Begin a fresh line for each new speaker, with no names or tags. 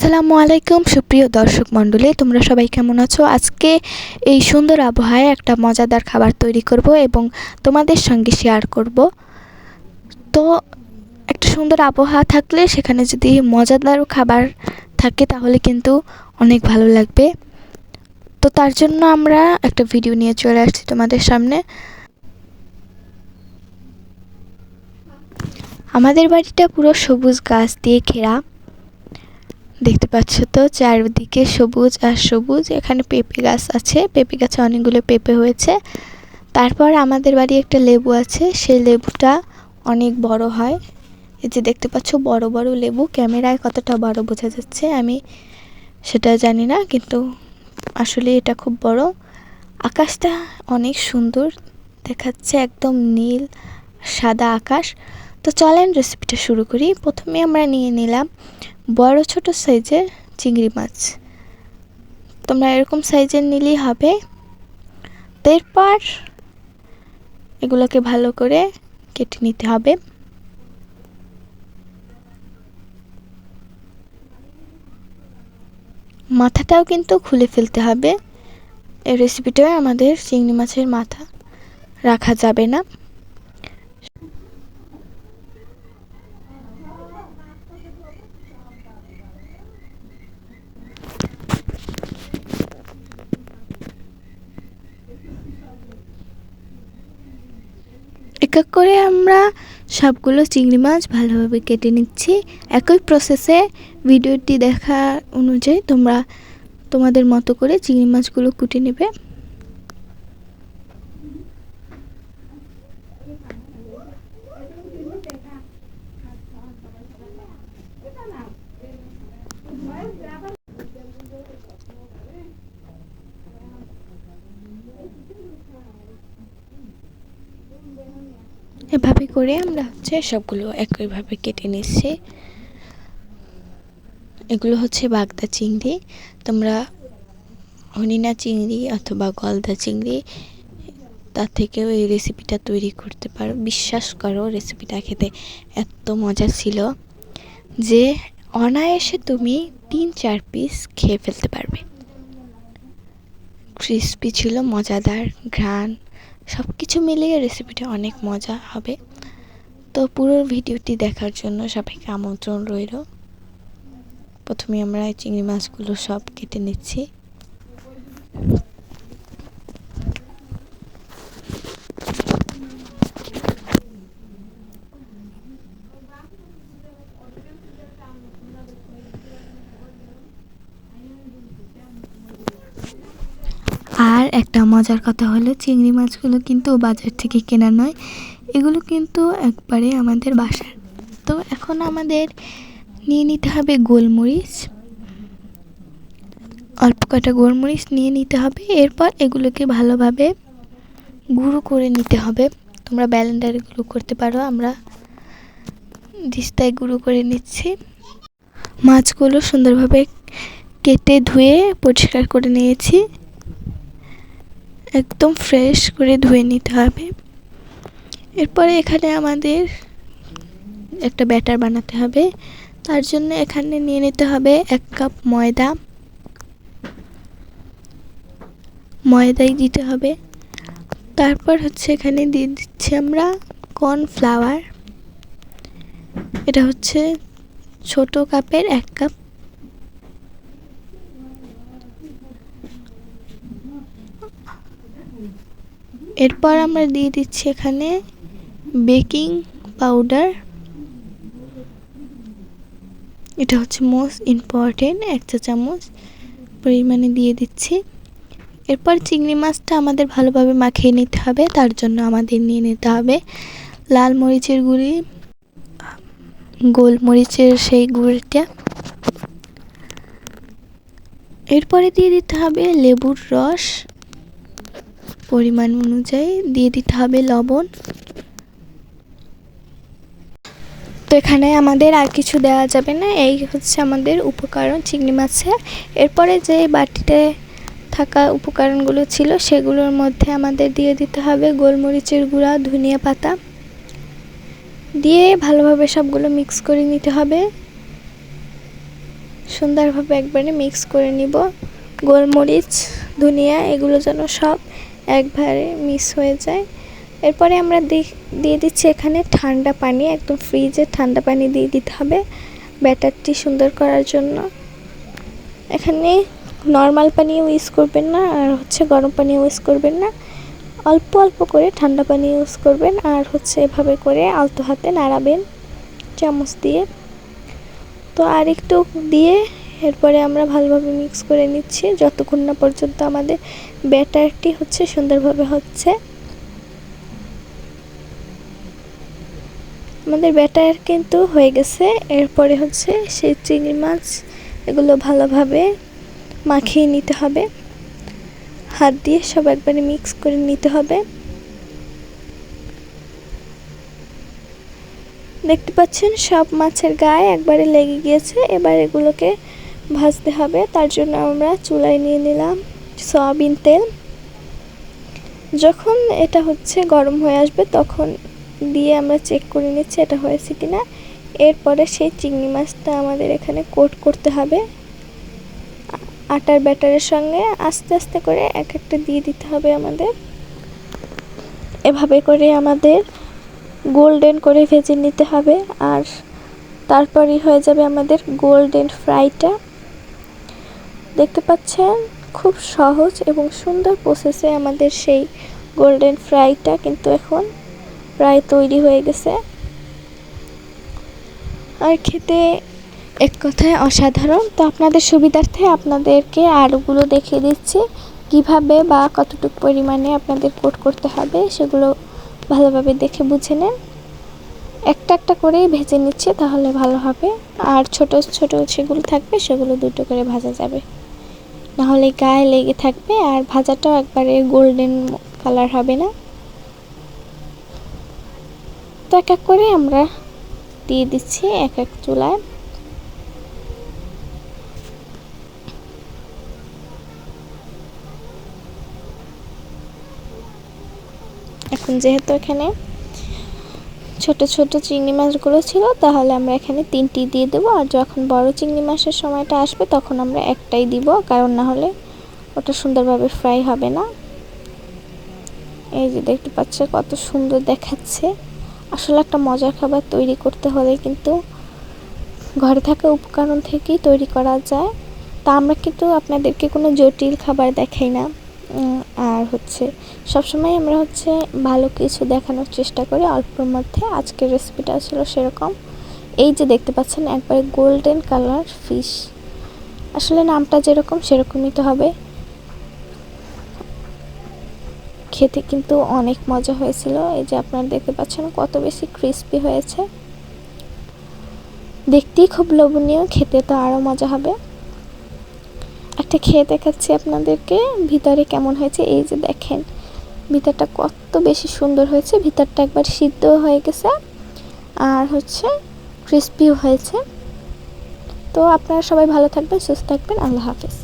আসসালামু আলাইকুম সুপ্রিয় দর্শক মণ্ডলী, তোমরা সবাই কেমন আছো? আজকে এই সুন্দর আবহাওয়ায় একটা মজাদার খাবার তৈরি করব এবং তোমাদের সঙ্গে শেয়ার করব। তো একটা সুন্দর আবহাওয়া থাকলে সেখানে যদি মজাদার খাবার থাকে তাহলে কিন্তু অনেক ভালো লাগবে। তো তার জন্য আমরা একটা ভিডিও নিয়ে চলে আসছি তোমাদের সামনে। আমাদের বাড়িটা পুরো সবুজ গাছ দিয়ে ঘেরা, দেখতে পাচ্ছ তো চারিদিকে সবুজ আর সবুজ। এখানে পেঁপে গাছ আছে, পেঁপে গাছে অনেকগুলো পেঁপে হয়েছে। তারপর আমাদের বাড়ি একটা লেবু আছে, সেই লেবুটা অনেক বড় হয়। এই যে দেখতে পাচ্ছ বড় বড় লেবু, ক্যামেরায় কতটা বড় বোঝা যাচ্ছে আমি সেটা জানি না, কিন্তু আসলে এটা খুব বড়। আকাশটা অনেক সুন্দর দেখাচ্ছে, একদম নীল সাদা আকাশ। তো চলেন রেসিপিটা শুরু করি। প্রথমে আমরা নিয়ে নিলাম বড় ছোট সাইজের চিংড়ি মাছ। তোমরা এরকম সাইজের নিলেই হবে। এরপর এগুলোকে ভালো করে কেটে নিতে হবে। মাথাটাও কিন্তু খুলে ফেলতে হবে। এই রেসিপিটায় আমাদের চিংড়ি মাছের মাথা রাখা যাবে না। এক এক করে আমরা সবগুলো চিংড়ি মাছ ভালোভাবে কেটে নিচ্ছি। একই প্রসেসে ভিডিওটি দেখা অনুযায়ী তোমরা তোমাদের মতো করে চিংড়ি মাছগুলো কুটে নেবে। এভাবে করে আমরা সবগুলো একইভাবে কেটে নিচ্ছি। এগুলো বাগদা চিংড়ি। তোমরা হরিণা চিংড়ি অথবা গলদা চিংড়ি তার থেকেও এই রেসিপিটা তৈরি করতে পারো। বিশ্বাস করো, রেসিপিটা খেতে এত মজা ছিল যে অনায়াসে তুমি 3-4 পিস খেয়ে ফেলতে পারবে। ক্রিস্পি ছিল, মজাদার, ঘ্রাণ সব কিছু মিলিয়ে রেসিপিটা অনেক মজা হবে। তো পুরো ভিডিওটি দেখার জন্য সবাইকে আমন্ত্রণ রইল। প্রথমে আমরা এই চিংড়ি মাছগুলো সব কেটে নিচ্ছি। আর একটা মজার কথা হলো, চিংড়ি মাছগুলো কিন্তু বাজার থেকে কেনা নয়, এগুলো কিন্তু একবারে আমাদের বাসার। তো এখন আমাদের নিয়ে নিতে হবে গোলমরিচ, অল্প কটা গোলমরিচ নিয়ে নিতে হবে। এরপর এগুলোকে ভালোভাবে গুঁড়ো করে নিতে হবে। তোমরা ব্লেন্ডারে গুঁড়ো করতে পারো, আমরা দিস্তায় গুঁড়ো করে নিচ্ছি। মাছগুলো সুন্দরভাবে কেটে ধুয়ে পরিষ্কার করে নিয়েছি। একদম ফ্রেশ করে ধুয়ে নিতে হবে। এরপরে এখানে আমাদের একটা ব্যাটার বানাতে হবে। তার জন্য এখানে নিয়ে নিতে হবে 1 কাপ ময়দাই দিতে হবে। তারপর এখানে দিয়ে দিচ্ছি আমরা কর্নফ্লাওয়ার। এটা ছোট কাপের 1 কাপ। এরপর আমরা দিয়ে দিচ্ছি এখানে বেকিং পাউডার। এটা মোস্ট ইম্পর্টেন্ট, 1 চা চামচ পরিমাণে দিয়ে দিচ্ছি। এরপর চিংড়ি মাছটা আমাদের ভালোভাবে মাখিয়ে নিতে হবে। তার জন্য আমাদের নিয়ে নিতে হবে লাল মরিচের গুঁড়ি, গোলমরিচের সেই গুঁড়িটা। এরপরে দিয়ে দিতে হবে লেবুর রস, পরিমাণ অনুযায়ী দিয়ে দিতে হবে লবণ। তো এখানে আমাদের আর কিছু দেওয়া যাবে না, এই আমাদের উপকরণ চিংড়ি মাছের। এরপরে যে বাটিতে থাকা উপকরণগুলো ছিল সেগুলোর মধ্যে আমাদের দিয়ে দিতে হবে গোলমরিচের গুঁড়া, ধনিয়া পাতা দিয়ে ভালোভাবে সবগুলো মিক্স করে নিতে হবে। সুন্দরভাবে একবারে মিক্স করে নিব। গোলমরিচ, ধনিয়া এগুলো যেন সব একবারে মিক্স হয়ে যায়। এরপরে আমরা দিয়ে দিচ্ছি এখানে ঠান্ডা পানি, একদম ফ্রিজের ঠান্ডা পানি দিয়ে দিতে হবে ব্যাটারটি সুন্দর করার জন্য। এখানে নর্মাল পানি ইউজ করবেন না, আর হচ্ছে গরম পানি ইউজ করবেন না, অল্প অল্প করে ঠান্ডা পানি ইউজ করবেন। আর হচ্ছে এভাবে করে আলতো হাতে নাড়াবেন চামচ দিয়ে। তো আর একটু দিয়ে এরপরে আমরা ভালোভাবে মিক্স করে নিচ্ছি যতক্ষণ না পর্যন্ত আমাদের ব্যাটারটি হচ্ছে সুন্দরভাবে হচ্ছে। আমাদের ব্যাটার কিন্তু হয়ে গেছে। এরপরে হচ্ছে সেই চিংড়ি মাছ এগুলো ভালোভাবে মাখিয়ে নিতে হবে, হাত দিয়ে সব একবারে মিক্স করে নিতে হবে। দেখতে পাচ্ছেন সব মাছের গায়ে একবারে লেগে গিয়েছে। এবার এগুলোকে ভাজতে হবে। তার জন্য আমরা চুলায় নিয়ে নিলাম সয়াবিন তেল। যখন এটা হচ্ছে গরম হয়ে আসবে তখন দিয়ে আমরা চেক করে নিচ্ছি এটা হয়েছে কিনা। এরপরে সেই চিংড়ি মাছটা আমাদের এখানে কোট করতে হবে আটার ব্যাটারের সঙ্গে। আস্তে আস্তে করে এক একটা দিয়ে দিতে হবে আমাদের। এভাবে করে আমাদের গোল্ডেন করে ভেজে নিতে হবে, আর তারপরই হয়ে যাবে আমাদের গোল্ডেন ফ্রাইটা। দেখতে পাচ্ছেন খুব সহজ এবং সুন্দর প্রসেসে আমাদের সেই গোল্ডেন ফ্রাইটা কিন্তু এখন প্রায় তৈরি হয়ে গেছে। আর খেতে এক কথায় অসাধারণ। তো আপনাদের সুবিধার্থে আপনাদেরকে আলুগুলো দেখিয়ে দিচ্ছি কিভাবে বা কতটুকু পরিমাণে আপনাদের কোট করতে হবে, সেগুলো ভালোভাবে দেখে বুঝে নেন। একটা একটা করেই ভেজে নিচ্ছে তাহলে ভালো হবে। আর ছোট ছোট সেগুলো থাকবে সেগুলো দুটো করে ভাজা যাবে, নাহলে গায়ে লেগে থাকবে আর ভাজাটাও একবারে গোল্ডেন কালার হবে না। তো এক এক করে আমরা দিয়ে দিচ্ছি এক এক চুলায়। এখন যেহেতু এখানে ছোট ছোট চিংড়ি মাছগুলো ছিল তাহলে আমরা এখানে 3টি দিয়ে দেবো, আর যখন বড় চিংড়ি মাছের সময়টা আসবে তখন আমরা একটাই দিব, কারণ না হলে ওটা সুন্দরভাবে ফ্রাই হবে না। এই যে দেখতে পাচ্ছে কত সুন্দর দেখাচ্ছে। আসলে একটা মজার খাবার তৈরি করতে হলে কিন্তু ঘরে থাকা উপকরণ থেকেই তৈরি করা যায়। তা আমরা কিন্তু আপনাদেরকে কোনো জটিল খাবার দেখাই না, আর হচ্ছে সবসময় আমরা হচ্ছে ভালো কিছু দেখানোর চেষ্টা করি অল্পের মধ্যে। আজকের রেসিপিটা ছিল সেরকম। এই যে দেখতে পাচ্ছেন একবারে গোল্ডেন কালার ফিশ, আসলে নামটা যেরকম সেরকমই তো হবে। খেতে কিন্তু অনেক মজা হয়েছিল। এই যে আপনারা দেখতে পাচ্ছেন কত বেশি ক্রিস্পি হয়েছে, দেখতেই খুব লোভনীয়, খেতে তো আরও মজা হবে। একটা খেয়ে দেখাচ্ছি আপনাদেরকে ভিতরে কেমন হয়েছে। এই যে দেখেন ভিতরটা কত বেশি সুন্দর হয়েছে, ভিতরটা একবার সিদ্ধ হয়ে গেছে আর হচ্ছে ক্রিস্পিও হয়েছে। তো আপনারা সবাই ভালো থাকবেন, সুস্থ থাকবেন, আল্লাহ হাফেজ।